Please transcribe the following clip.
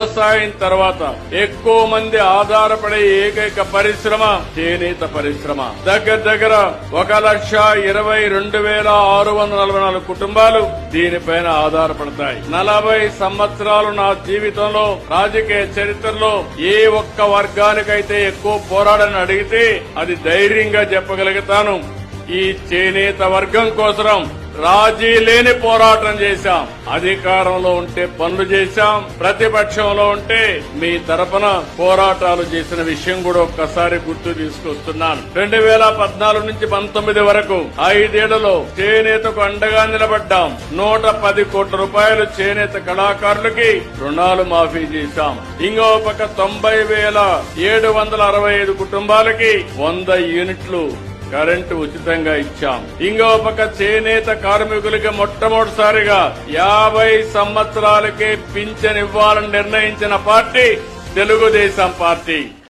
వ్యవసాయం తర్వాత ఎక్కువ మంది ఆధారపడే ఏకైక పరిశ్రమ చేనేత పరిశ్రమ. దగ్గర 1,22,644 కుటుంబాలు దీనిపైన ఆధారపడతాయి. 40 సంవత్సరాలు నా జీవితంలో రాజకీయ చరిత్రలో ఏ ఒక్క వర్గానికైతే ఎక్కువ పోరాడని అడిగితే అది ధైర్యంగా చెప్పగలుగుతాను. ఈ చేనేత వర్గం కోసం రాజీ లేని పోరాటం చేశాం. అధికారంలో ఉంటే పనులు చేశాం, ప్రతిపక్షంలో ఉంటే మీ తరపున పోరాటాలు చేసిన విషయం కూడా ఒక్కసారి గుర్తు తీసుకొస్తున్నాను. 2014 నుంచి 19 వరకు 5 ఏళ్లలో చేనేతకు అండగా నిలబడ్డాం. 110 కోట్ల రూపాయలు చేనేత కళాకారులకి రుణాలు మాఫీ చేశాం. ఇంకో పక్క 90,765 కుటుంబాలకి 100 యూనిట్లు కరెంటు ఉచితంగా ఇచ్చాం. ఇంకో పక్క చేనేత కార్మికులకి మొట్టమొదటిసారిగా 50 సంవత్సరాలకే పింఛన్ ఇవ్వాలని నిర్ణయించిన పార్టీ తెలుగుదేశం పార్టీ.